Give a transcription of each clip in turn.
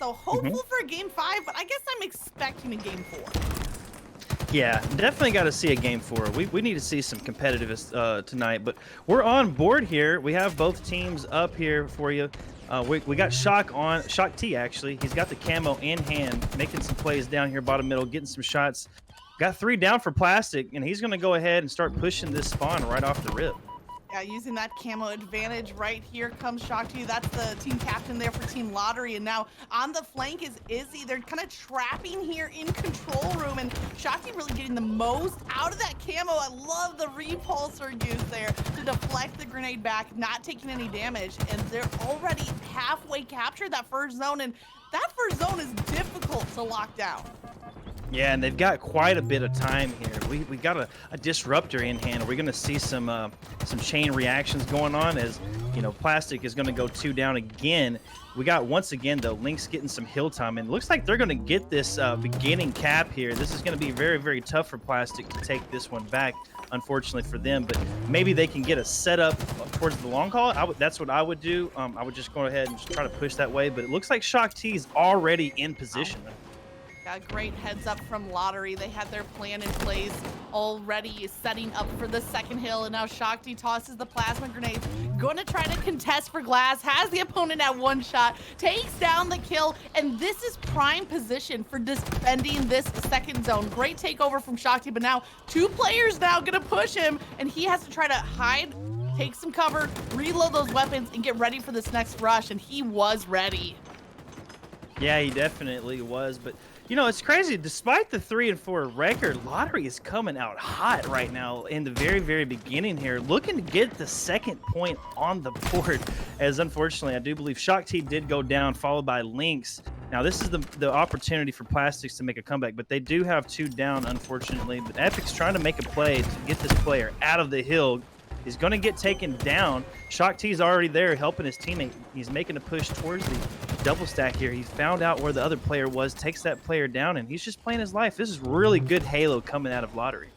So hopeful for a game 5, but I guess I'm expecting a game 4. Yeah, definitely got to see a game 4. We need to see some competitiveness tonight, but we're on board here. We have both teams up here for you. We got Shock T actually. He's got the camo in hand, making some plays down here bottom middle, getting some shots. Got 3 down for Plastic, and he's going to go ahead and start pushing this spawn right off the rip. Yeah, using that camo advantage right here comes Shakti. That's the team captain there for Team Lottery. And now on the flank is Izzy. They're kind of trapping here in control room. And Shakti really getting the most out of that camo. I love the repulsor use there to deflect the grenade back, not taking any damage. And they're already halfway captured that first zone. And that first zone is difficult to lock down. Yeah, and they've got quite a bit of time here. We got a disruptor in hand. We're going to see some chain reactions going on as, you know, Plastic is going to go 2 down again. We got, once again, though, Lynx getting some hill time, and it looks like they're going to get this beginning cap here. This is going to be very, very tough for Plastic to take this one back, unfortunately for them, but maybe they can get a setup towards the long haul. That's what I would do. I would just go ahead and just try to push that way, but it looks like Shock T is already in position. Got a great heads up from Lottery. They had their plan in place already, setting up for the second hill, and now Shakti tosses the plasma grenades, going to try to contest for glass, has the opponent at 1 shot, takes down the kill, and this is prime position for defending this second zone. Great takeover from Shakti, but now 2 players now gonna push him, and he has to try to hide, take some cover, reload those weapons, and get ready for this next rush, and he was ready. Yeah, he definitely was, but you know, it's crazy. Despite the 3 and 4 record, Lottery is coming out hot right now in the very, very beginning here, looking to get the 2nd point on the board. As unfortunately, I do believe Shock T did go down, followed by Lynx. Now, this is the opportunity for Plastics to make a comeback, but they do have 2 down, unfortunately. But Epic's trying to make a play to get this player out of the hill. He's going to get taken down. Shock T's already there helping his teammate. He's making a push towards the double stack here. He found out where the other player was, takes that player down, and he's just playing his life. This is really good Halo coming out of Lottery.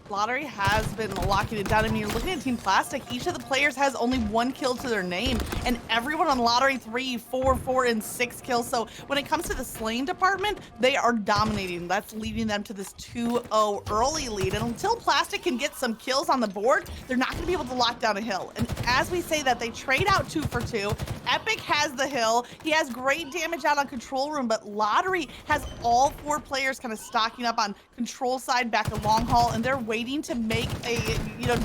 Lottery has been locking it down. I mean, you're looking at Team Plastic, each of the players has only 1 kill to their name, and everyone on Lottery 3, 4, 4, and 6 kills. So when it comes to the slaying department, they are dominating. That's leading them to this 2-0 early lead. And until Plastic can get some kills on the board, they're not going to be able to lock down a hill. And as we say that, they trade out 2 for 2. Epic has the hill. He has great damage out on control room, but Lottery has all 4 players kind of stocking up on control side, back to long haul, and they're waiting to make a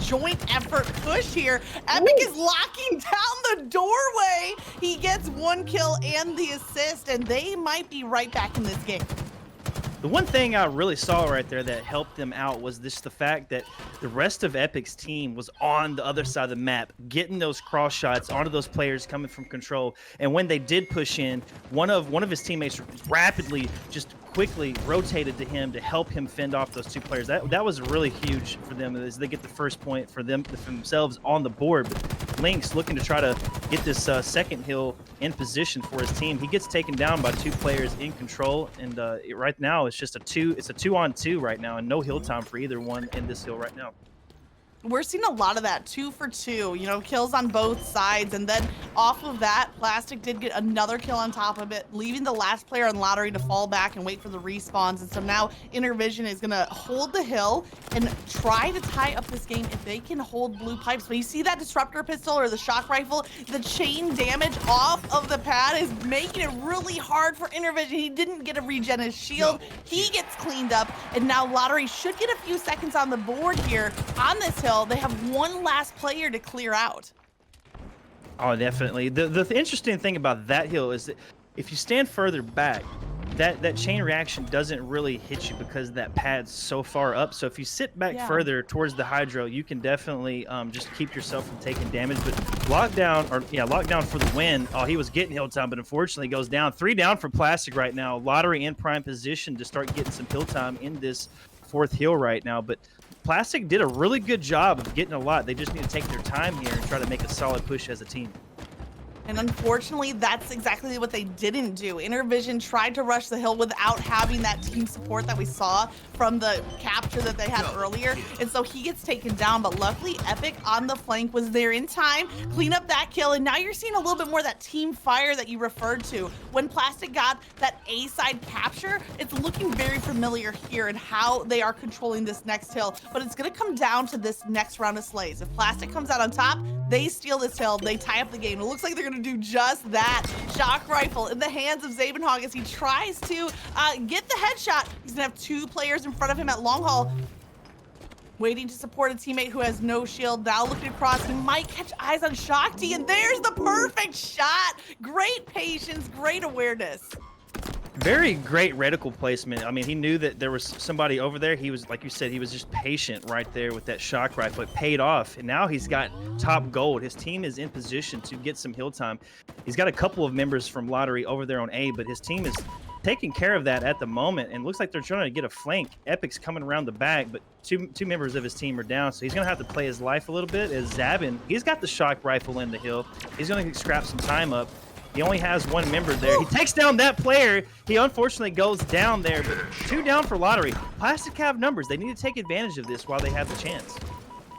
joint effort push here. Epic is locking down the doorway. He gets 1 kill and the assist, and they might be right back in this game. The one thing I really saw right there that helped them out was the fact that the rest of Epic's team was on the other side of the map, getting those cross shots onto those players coming from control. And when they did push in, one of his teammates rapidly just quickly rotated to him to help him fend off those 2 players. That was really huge for them as they get the first point for themselves on the board. But Lynx looking to try to get this second hill in position for his team. He gets taken down by 2 players in control, and right now it's just a 2-on-2 right now, and no hill time for either one in this hill right now. We're seeing a lot of that 2 for 2, kills on both sides. And then off of that, Plastic did get another kill on top of it, leaving the last player on Lottery to fall back and wait for the respawns. And so now Intervision is going to hold the hill and try to tie up this game if they can hold blue pipes. But you see that disruptor pistol or the shock rifle, the chain damage off of the pad is making it really hard for Intervision. He didn't get a regen his shield. He gets cleaned up, and now Lottery should get a few seconds on the board here on this hill. They have 1 last player to clear out. Oh, definitely. The interesting thing about that hill is that if you stand further back, that chain reaction doesn't really hit you because that pad's so far up. So if you sit back further towards the hydro, you can definitely just keep yourself from taking damage. But lockdown for the win. Oh, he was getting hill time, but unfortunately goes down. 3 down for Plastic right now. Lottery in prime position to start getting some hill time in this 4th hill right now. But Plastic did a really good job of getting a lot. They just need to take their time here and try to make a solid push as a team. And unfortunately, that's exactly what they didn't do. Intervision tried to rush the hill without having that team support that we saw from the capture that they had earlier. And so he gets taken down, but luckily Epic on the flank was there in time, clean up that kill, and now you're seeing a little bit more of that team fire that you referred to. When Plastic got that A side capture, it's looking very familiar here in how they are controlling this next hill, but it's gonna come down to this next round of slays. If Plastic comes out on top, they steal this hill, they tie up the game. It looks like they're gonna do just that. Shock rifle in the hands of Zabenhog as he tries to get the headshot. He's gonna have 2 players in front of him at long haul, waiting to support a teammate who has no shield. Now looking across, he might catch eyes on Shakti, and there's the perfect shot. Great patience, great awareness. Very great reticle placement. I mean, he knew that there was somebody over there. He was, like you said, he was just patient right there with that shock rifle. It paid off, and now he's got top gold. His team is in position to get some hill time. He's got a couple of members from Lottery over there on A, but his team is taking care of that at the moment, and looks like they're trying to get a flank. Epic's coming around the back, but two members of his team are down, so he's going to have to play his life a little bit. As Zabin, he's got the shock rifle in the hill. He's going to scrap some time up. He only has 1 member there. He takes down that player. He unfortunately goes down there, but 2 down for Lottery. Plastic have numbers. They need to take advantage of this while they have the chance.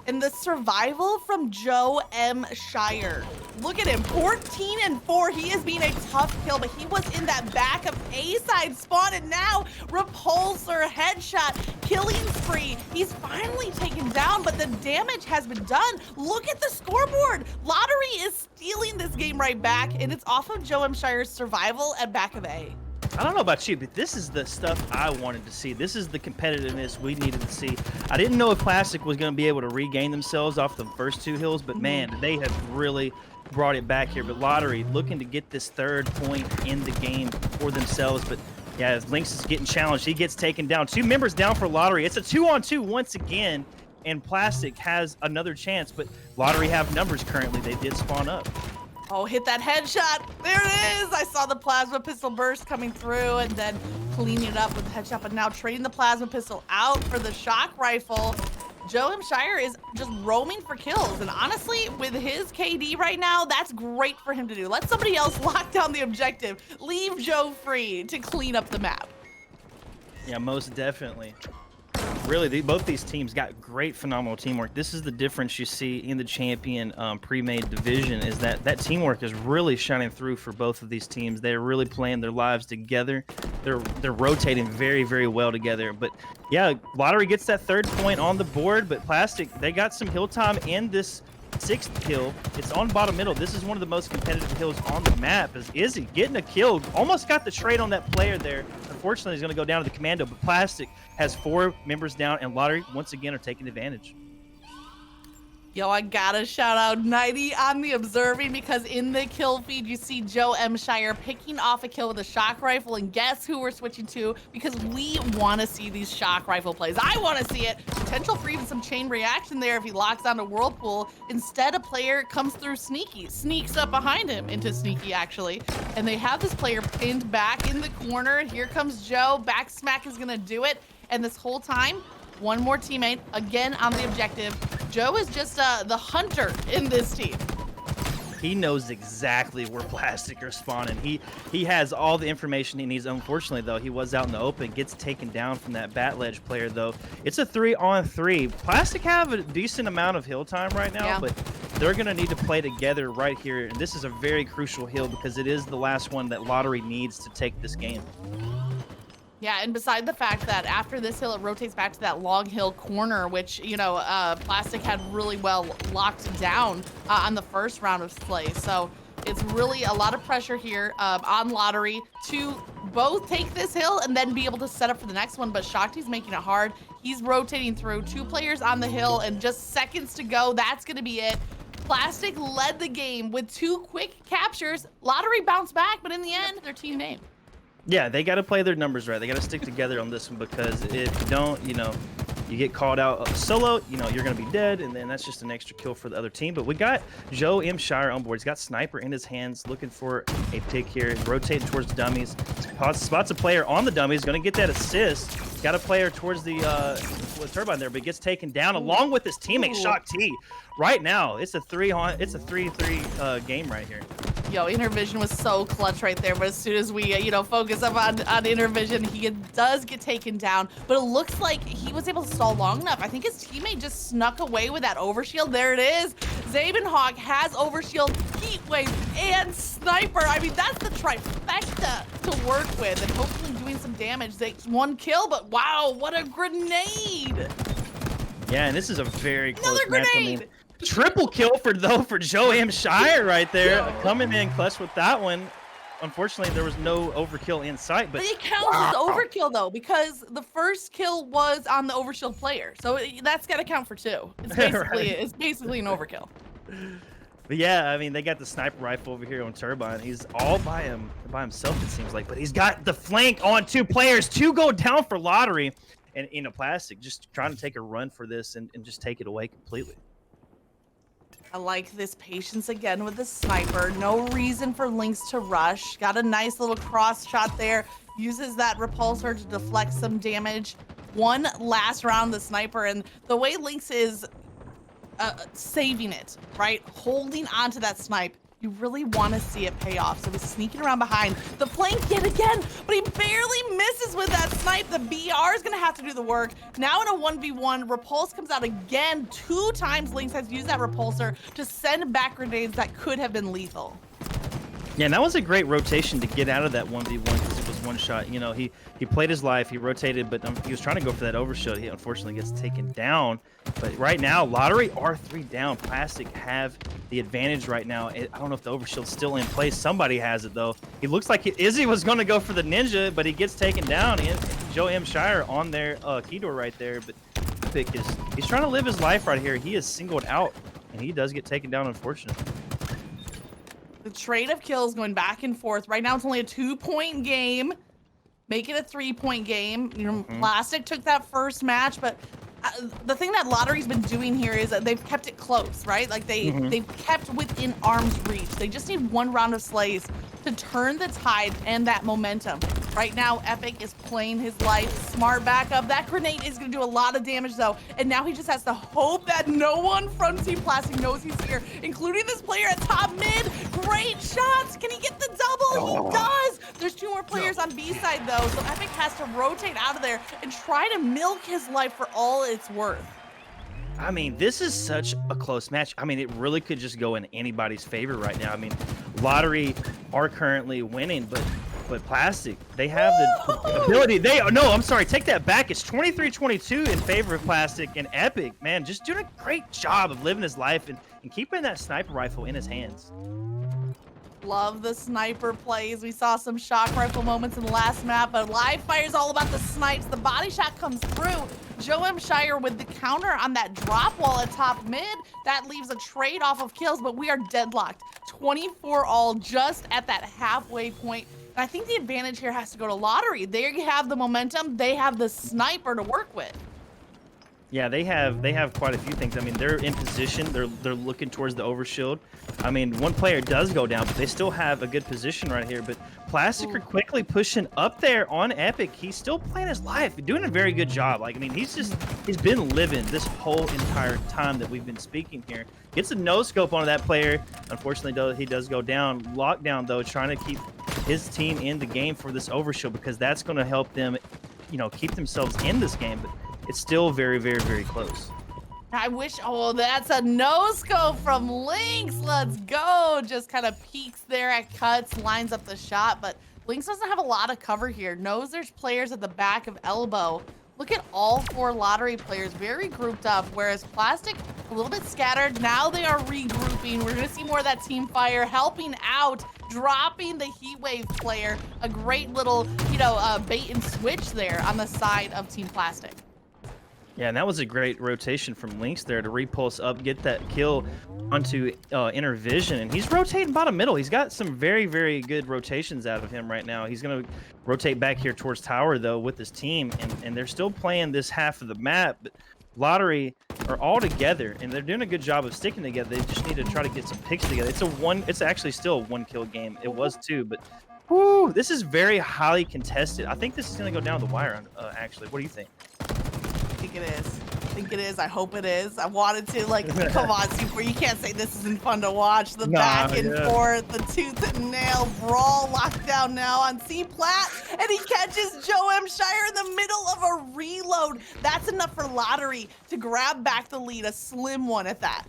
And the survival from Joe M. Shire. Look at him, 14 and 4. He is being a tough kill, but he was in that back of A-side spawn, and now repulsor, headshot, killing spree. He's finally taken down, but the damage has been done. Look at the scoreboard. Lottery is stealing this game right back, and it's off of Joe M. Shire's survival at back of A. I don't know about you, but this is the stuff I wanted to see. This is the competitiveness we needed to see. I didn't know if Plastic was going to be able to regain themselves off the first 2 hills, but man, they have really brought it back here. But Lottery looking to get this 3rd point in the game for themselves. But yeah, Lynx is getting challenged. He gets taken down. 2 members down for Lottery. It's a 2-on-2 once again, and Plastic has another chance, but Lottery have numbers currently. They did spawn up. Oh, hit that headshot. There it is. I saw the plasma pistol burst coming through and then cleaning it up with the headshot, but now trading the plasma pistol out for the shock rifle. Joe M. Shire is just roaming for kills, and honestly, with his KD right now, that's great for him to do. Let somebody else lock down the objective. Leave Joe free to clean up the map. Yeah, most definitely. Really, both these teams got great, phenomenal teamwork. This is the difference you see in the Champion Premade division, is that teamwork is really shining through for both of these teams. They're really playing their lives together. They're rotating very, very well together. But yeah, Lottery gets that 3rd point on the board, but Plastic, they got some hill time in this 6th kill. It's on bottom middle. This is one of the most competitive kills on the map. Is Izzy getting a kill? Almost got the trade on that player there. Unfortunately, he's going to go down to the commando, but Plastic has 4 members down, and Lottery once again are taking advantage. Yo, I gotta shout out 90 on the observing, because in the kill feed, you see Joe M. Shire picking off a kill with a shock rifle, and guess who we're switching to? Because we want to see these shock rifle plays. I want to see it. Potential for even some chain reaction there if he locks onto Whirlpool. Instead, a player comes through Sneaky, sneaks up behind him into Sneaky, actually, and they have this player pinned back in the corner. And here comes Joe. Back smack is gonna do it, and this whole time, 1 more teammate, again on the objective. Joe is just the hunter in this team. He knows exactly where Plastic are spawning. He has all the information he needs. Unfortunately, though, he was out in the open. Gets taken down from that bat ledge player, though. It's a 3-on-3. Plastic have a decent amount of hill time right now, yeah, but they're going to need to play together right here. And this is a very crucial hill because it is the last one that Lottery needs to take this game. Yeah, and beside the fact that after this hill, it rotates back to that long hill corner, which, you know, Plastic had really well locked down on the first round of play. So it's really a lot of pressure here on Lottery to both take this hill and then be able to set up for the next one. But Shakti's making it hard. He's rotating through 2 players on the hill and just seconds to go. That's going to be it. Plastic led the game with 2 quick captures. Lottery bounced back, but in the end, their team name. Yeah, they got to play their numbers right. They got to stick together on this one, because if you don't, you know, you get called out solo, you know, you're going to be dead, and then that's just an extra kill for the other team. But we got Joe M. Shire on board. He's got Sniper in his hands, looking for a pick here, rotating towards the dummies. Spots a player on the dummies, going to get that assist. Got a player towards the turbine there, but gets taken down along with his teammate Shock T. Right now, it's a 3-3 game right here. Yo, Intervision was so clutch right there, but as soon as we, focus up on Intervision, he does get taken down, but it looks like he was able to stall long enough. I think his teammate just snuck away with that overshield. There it is. Zabenhawk has overshield, heat wave, and sniper. I mean, that's the trifecta to work with, and hopefully doing some damage. They 1 kill, but wow, what a grenade! Yeah, and this is a very close Another match. grenade! I mean, triple kill for Joe M. Shire right there, coming in clutch with that one. Unfortunately, there was no overkill in sight, but it counts as overkill though, because the first kill was on the overshield player, so that's got to count for 2. It's basically it's basically an overkill. But yeah, I mean, they got the sniper rifle over here on Turbine. He's all by himself, it seems like, but he's got the flank on 2 players. 2 go down for Lottery, and Plastic just trying to take a run for this and just take it away completely. I like this patience again with the sniper. No reason for Lynx to rush. Got a nice little cross shot there. Uses that repulsor to deflect some damage. One last round, the sniper, and the way Lynx is saving it, right? Holding onto that snipe. You really want to see it pay off. So he's sneaking around behind the flank yet again, but he barely misses with that snipe. The BR is going to have to do the work. Now in a 1v1, Repulse comes out again. 2 times Lynx has used that repulsor to send back grenades that could have been lethal. Yeah, and that was a great rotation to get out of that 1v1 because it was one shot. You know, he played his life, he rotated, but he was trying to go for that overshield. He unfortunately gets taken down. But right now, Lottery are 3 down. Plastic have the advantage right now. I don't know if the overshield's still in place. Somebody has it, though. He looks like Izzy was going to go for the ninja, but he gets taken down. And Joe M. Shire on their key door right there. But he's trying to live his life right here. He is singled out, and he does get taken down, unfortunately. The trade of kills going back and forth. Right now, it's only a 2-point game. Make it a 3-point game. You know, Plastic took that first match, but the thing that Lottery's been doing here is that they've kept it close, right? Like they've kept within arm's reach. They just need 1 round of slays to turn the tide and that momentum. Right now, Epic is playing his life. Smart backup. That grenade is going to do a lot of damage, though. And now he just has to hope that no one from Team Plastic knows he's here, including this player at top mid. Great shots. Can he get the double? He does. There's 2 more players on B side, though. So Epic has to rotate out of there and try to milk his life for all it's worth. I mean, this is such a close match. I mean, it really could just go in anybody's favor right now. I mean, Lottery are currently winning, but Plastic, they have the ability. I'm sorry, take that back. It's 23-22 in favor of Plastic, and Epic, man, just doing a great job of living his life and keeping that sniper rifle in his hands. Love the sniper plays. We saw some shock rifle moments in the last map, but live fire is all about the snipes. The body shot comes through. Joe M. Shire with the counter on that drop wall at top mid. That leaves a trade off of kills, but we are deadlocked. 24 all just at that halfway point. And I think the advantage here has to go to Lottery. They have the momentum. They have the sniper to work with. Yeah, they have quite a few things. I mean, they're in position. They're looking towards the overshield. I mean, 1 player does go down, but they still have a good position right here. But Plastic are quickly pushing up there on Epic. He's still playing his life, doing a very good job. Like, I mean, he's been living this whole entire time that we've been speaking here. Gets a no scope onto that player. Unfortunately, though, he does go down. Lockdown, though, trying to keep his team in the game for this overshield because that's going to help them, keep themselves in this game. But it's still very, very, very close. I wish, that's a no-scope from Lynx. Let's go. Just kind of peeks there at cuts, lines up the shot, but Lynx doesn't have a lot of cover here. Knows there's players at the back of elbow. Look at all 4 Lottery players very grouped up, whereas Plastic a little bit scattered. Now they are regrouping. We're going to see more of that team fire helping out, dropping the heat wave player. A great little, bait and switch there on the side of Team Plastic. Yeah, and that was a great rotation from Lynx there to repulse up, get that kill onto Intervision, and he's rotating bottom middle. He's got some very, very good rotations out of him right now. He's going to rotate back here towards Tower, though, with his team, and they're still playing this half of the map, but Lottery are all together, and they're doing a good job of sticking together. They just need to try to get some picks together. It's actually still a 1-kill game. It was 2, but whoo, this is very highly contested. I think this is going to go down the wire, actually. What do you think? I think it is. think it is. I hope it is. I wanted to, like, come on, C4. You can't say this isn't fun to watch. The back and forth, the tooth and nail brawl locked down now on C-Plat, and he catches Joe M. Shire in the middle of a reload. That's enough for Lottery to grab back the lead, a slim one at that.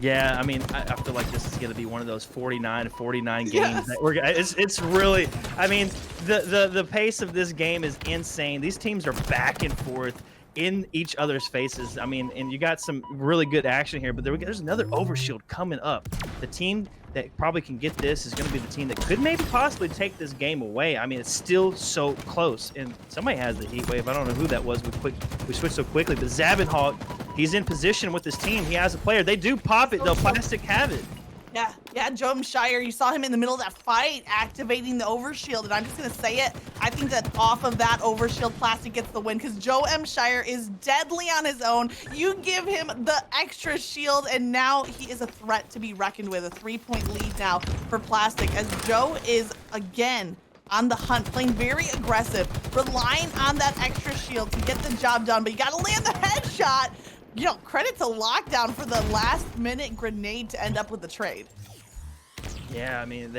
Yeah, I mean, I feel like this is going to be one of those 49-49 games. That it's really, I mean, the pace of this game is insane. These teams are back and forth in each other's faces. I mean, and you got some really good action here, but there's another overshield coming up. The team that probably can get this is going to be the team that could maybe possibly take this game away. I mean, it's still so close, and somebody has the heat wave. I don't know who that was. We switched so quickly, but Zabenhawk, he's in position with his team. He has a player. They do pop it, though. Plastic have it. Yeah, Joe M. Shire, you saw him in the middle of that fight activating the overshield, and I'm just gonna say it, I think that off of that overshield, Plastic gets the win because Joe M. Shire is deadly on his own. You give him the extra shield, and now he is a threat to be reckoned with. A 3-point lead now for Plastic as Joe is again on the hunt, playing very aggressive, relying on that extra shield to get the job done, but you gotta land the headshot. You know, credit to Lockdown for the last-minute grenade to end up with the trade. Yeah, I mean,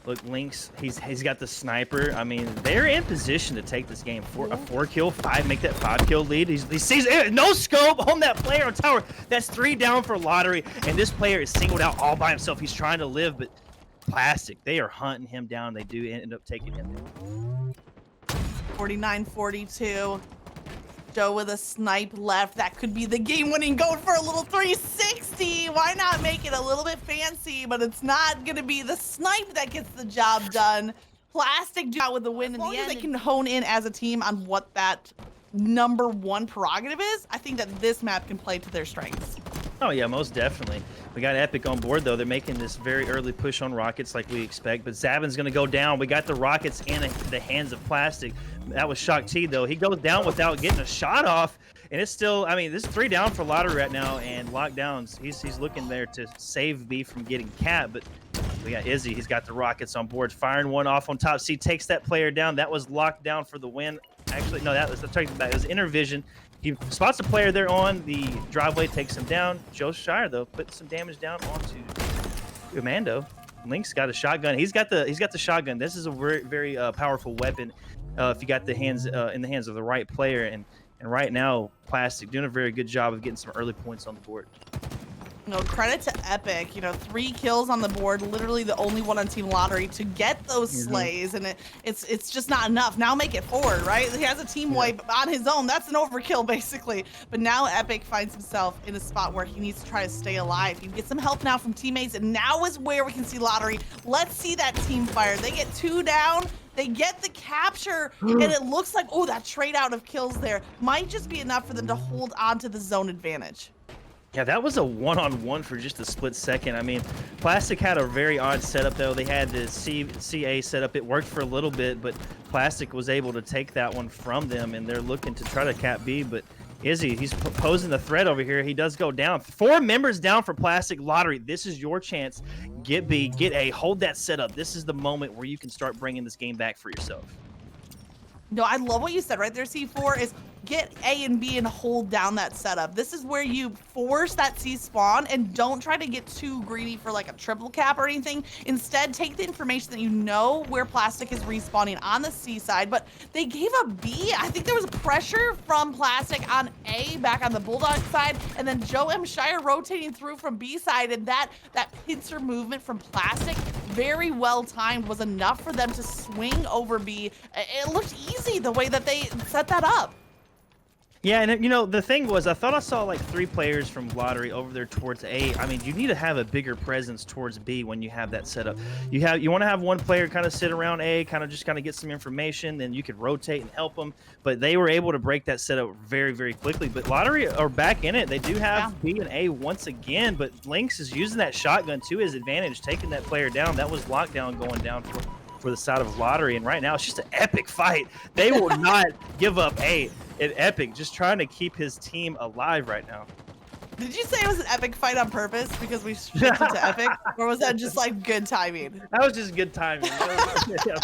look, Lynx, he's got the sniper. I mean, they're in position to take this game. A 4-kill, 5, make that 5-kill lead. He sees no scope on that player on tower. That's 3 down for Lottery, and this player is singled out all by himself. He's trying to live, but Plastic, they are hunting him down. They do end up taking him down. 49-42. Joe with a snipe left. That could be the game-winning goal for a little 360. Why not make it a little bit fancy? But it's not going to be the snipe that gets the job done. Plastic do out with the win in the end. As long as they can hone in as a team on what that #1 prerogative is, I think that this map can play to their strengths. Oh, yeah, most definitely. We got Epic on board, though. They're making this very early push on Rockets like we expect, but Zavin's going to go down. We got the Rockets in the hands of Plastic. That was Shock T, though. He goes down without getting a shot off, and it's still, I mean, this is 3 down for Lottery right now, and Lockdowns, he's looking there to save B from getting capped, but we got Izzy. He's got the Rockets on board, firing one off on top. C takes that player down. That was locked down for the win. Actually, no, that was, it was Intervision. He spots a player there on the driveway, takes him down. Joe Shire, though, put some damage down onto Commando. Link's got a shotgun. He's got the shotgun. This is a very powerful weapon if you got the hands in the hands of the right player. And right now, Plastic doing a very good job of getting some early points on the board. No, credit to Epic, you know, 3 kills on the board, literally the only one on Team Lottery to get those slays, and it's just not enough. Now make it 4, right? He has a team wipe on his own. That's an overkill, basically. But now Epic finds himself in a spot where he needs to try to stay alive. He gets some help now from teammates, and now is where we can see Lottery. Let's see that team fire. They get 2 down. They get the capture, and it looks like, oh, that trade out of kills there might just be enough for them to hold on to the zone advantage. Yeah, that was a one-on-one for just a split second. I mean, Plastic had a very odd setup, though. They had the CA setup. It worked for a little bit, but Plastic was able to take that one from them, and they're looking to try to cap B, but Izzy, he's posing the threat over here. He does go down. 4 members down for Plastic. Lottery, this is your chance. Get B, get A, hold that setup. This is the moment where you can start bringing this game back for yourself. No, I love what you said right there, C4, is get A and B and hold down that setup. This is where you force that C spawn and don't try to get too greedy for like a triple cap or anything. Instead, take the information that you know where Plastic is respawning on the C side, but they gave a B. I think there was pressure from Plastic on A back on the Bulldog side, and then Joe M. Shire rotating through from B side, and that pincer movement from Plastic, very well timed, was enough for them to swing over B. It looked easy the way that they set that up. Yeah, and you know, the thing was, I thought I saw like 3 players from Lottery over there towards A. I mean, you need to have a bigger presence towards B when you have that setup. You want to have one player kind of sit around A, kind of get some information, then you could rotate and help them. But they were able to break that setup very, very quickly. But Lottery are back in it. They do have B and A once again, but Lynx is using that shotgun to his advantage, taking that player down. That was Lockdown going down for the side of Lottery, and right now it's just an epic fight. They will not give up A. And Epic just trying to keep his team alive right now. Did you say it was an epic fight on purpose because we shifted to epic? Or was that just like good timing? That was just good timing. Yeah.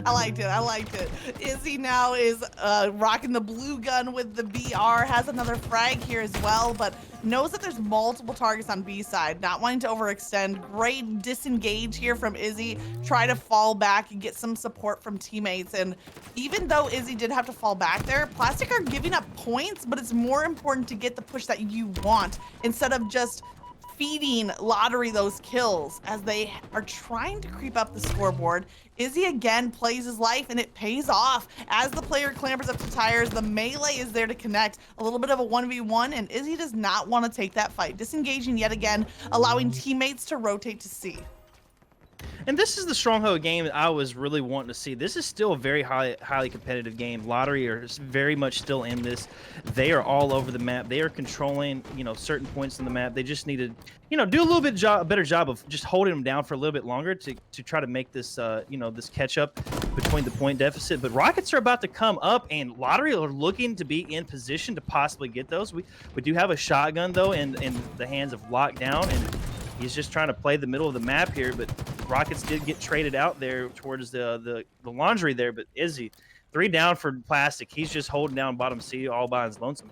I liked it. I liked it. Izzy now is rocking the blue gun with the BR, has another frag here as well, but knows that there's multiple targets on B side, not wanting to overextend. Great disengage here from Izzy. Try to fall back and get some support from teammates. And even though Izzy did have to fall back there, Plastic are giving up points, but it's more important to get the push that you want instead of just feeding Lottery those kills as they are trying to creep up the scoreboard. Izzy again plays his life and it pays off. As the player clambers up to tires, the melee is there to connect. A little bit of a 1v1 and Izzy does not want to take that fight. Disengaging yet again, allowing teammates to rotate to C. And this is the Stronghold game that I was really wanting to see. This is still a very highly competitive game. Lottery are very much still in this. They are all over the map. They are controlling, certain points in the map. They just need to, do a little bit better job of just holding them down for a little bit longer to try to make this, this catch up between the point deficit. But Rockets are about to come up, and Lottery are looking to be in position to possibly get those. We do have a shotgun though in the hands of Lockdown, and he's just trying to play the middle of the map here, but Rockets did get traded out there towards the laundry there, but Izzy, 3 down for Plastic. He's just holding down bottom C all by his lonesome.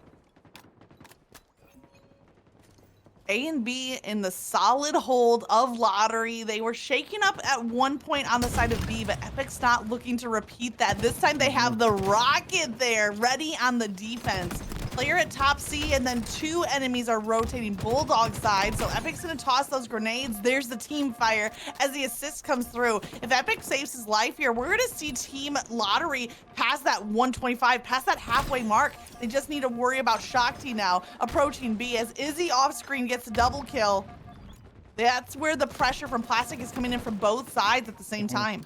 A and B in the solid hold of Lottery. They were shaking up at one point on the side of B, but Epic's not looking to repeat that. This time they have the Rocket there, ready on the defense. Player at top C, and then 2 enemies are rotating Bulldog side. So Epic's gonna toss those grenades. There's the team fire as the assist comes through. If Epic saves his life here, we're gonna see Team Lottery pass that 125, past that halfway mark. They just need to worry about Shakti now approaching B as Izzy off screen gets a double kill. That's where the pressure from Plastic is coming in from both sides at the same time.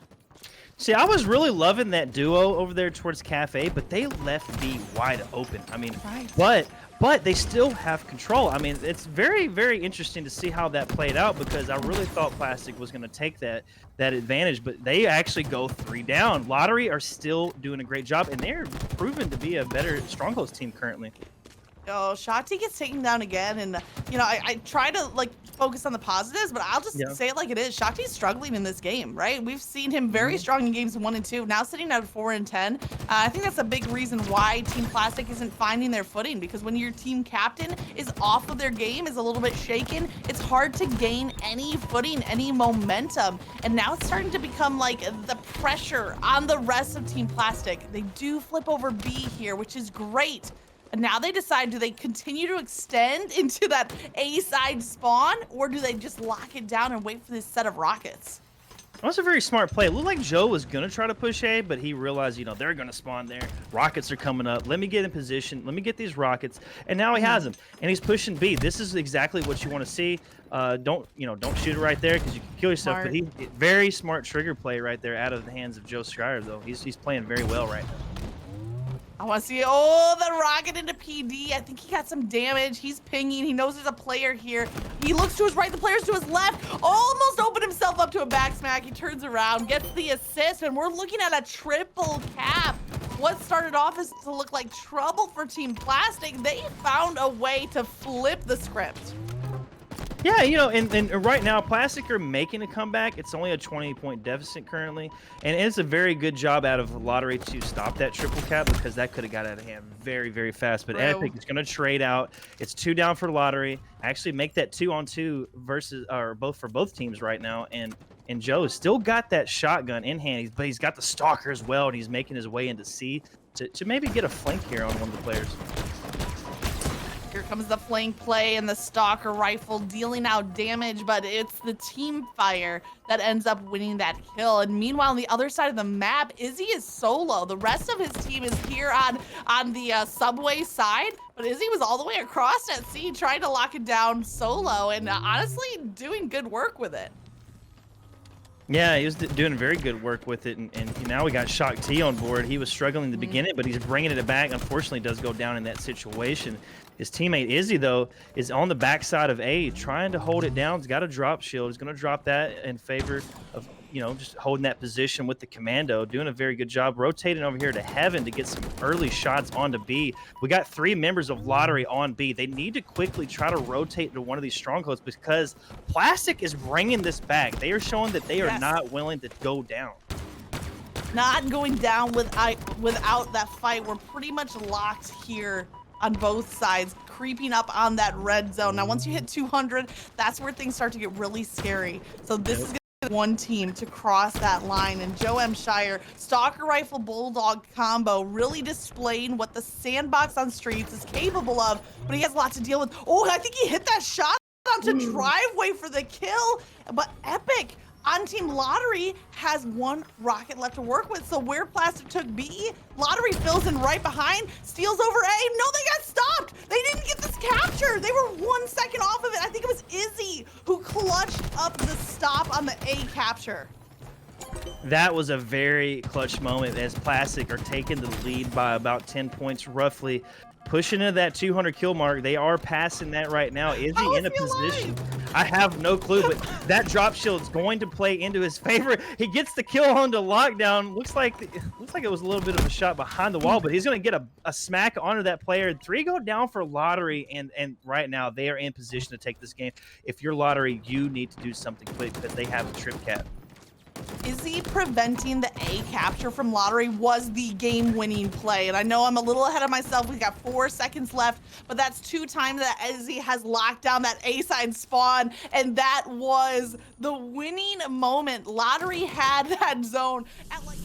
See, I was really loving that duo over there towards Cafe, but they left B wide open. I mean, right. But they still have control. I mean, it's very, very interesting to see how that played out because I really thought Plastic was going to take that advantage, but they actually go 3 down. Lottery are still doing a great job, and they're proven to be a better Strongholds team currently. Oh, Shakti gets taken down again, and I try to focus on the positives, but I'll just say it like it is. Shakti's struggling in this game, right? We've seen him very strong in games 1 and 2, now sitting at 4 and 10. I think that's a big reason why Team Plastic isn't finding their footing, because when your team captain is off of their game, is a little bit shaken, it's hard to gain any footing, any momentum. And now it's starting to become like the pressure on the rest of Team Plastic. They do flip over B here, which is great. And now they decide, do they continue to extend into that A side spawn, or do they just lock it down and wait for this set of rockets? That was a very smart play. It looked like Joe was going to try to push A, but he realized, they're going to spawn there. Rockets are coming up. Let me get in position. Let me get these rockets. And now he has them. And he's pushing B. This is exactly what you want to see. Don't shoot it right there because you can kill yourself. Smart. But very smart trigger play right there out of the hands of Joe Schreier, though. He's playing very well right now. I want to see, the rocket into PD. I think he got some damage. He's pinging. He knows there's a player here. He looks to his right. The player's to his left. Almost opened himself up to a back smack. He turns around, gets the assist, and we're looking at a triple cap. What started off as to look like trouble for Team Plastic, they found a way to flip the script. Yeah, and right now, Plastic are making a comeback. It's only a 20-point deficit currently, and it's a very good job out of Lottery to stop that triple cap because that could have got out of hand very, very fast. But Epic is going to trade out. It's 2 down for Lottery. Actually, make that 2-on-2 versus for both teams right now. And Joe's still got that shotgun in hand, but he's got the stalker as well, and he's making his way into C to maybe get a flank here on one of the players. Here comes the flank play and the stalker rifle dealing out damage, but it's the team fire that ends up winning that kill. And meanwhile, on the other side of the map, Izzy is solo. The rest of his team is here on the subway side, but Izzy was all the way across at C trying to lock it down solo and honestly doing good work with it. Yeah, he was doing very good work with it, and now we got Shock T on board. He was struggling in the beginning, but he's bringing it back. Unfortunately, does go down in that situation. His teammate Izzy, though, is on the backside of A, trying to hold it down. He's got a drop shield. He's going to drop that in favor of you know, just holding that position with the commando, doing a very good job, rotating over here to Heaven to get some early shots onto B. We got 3 members of Lottery on B. They need to quickly try to rotate to one of these strongholds because Plastic is bringing this back. They are showing that they are not willing to go down. Not going down without that fight. We're pretty much locked here on both sides, creeping up on that red zone. Now, once you hit 200, that's where things start to get really scary. So this is going to be one team to cross that line. And Joe M. Shire, Stalker Rifle Bulldog combo, really displaying what the sandbox on streets is capable of, but he has a lot to deal with. Oh, I think he hit that shot onto driveway for the kill, but Epic on Team Lottery has 1 rocket left to work with. So where Plastic took B, Lottery fills in right behind, steals over A. No, they got stopped. They didn't get this capture. They were 1 second off of it. I think it was Izzy who clutched up the stop on the A capture. That was a very clutch moment as Plastic are taking the lead by about 10 points roughly. Pushing into that 200 kill mark. They are passing that right now. Is he in a position? I have no clue, but that drop shield is going to play into his favor. He gets the kill onto Lockdown. Looks like it was a little bit of a shot behind the wall, but he's going to get a smack onto that player. 3 go down for Lottery, and right now they are in position to take this game. If you're Lottery, you need to do something quick because they have a trip cap. Izzy preventing the A capture from Lottery was the game-winning play. And I know I'm a little ahead of myself. We got 4 seconds left, but that's 2 times that Izzy has locked down that A side spawn, and that was the winning moment. Lottery had that zone at like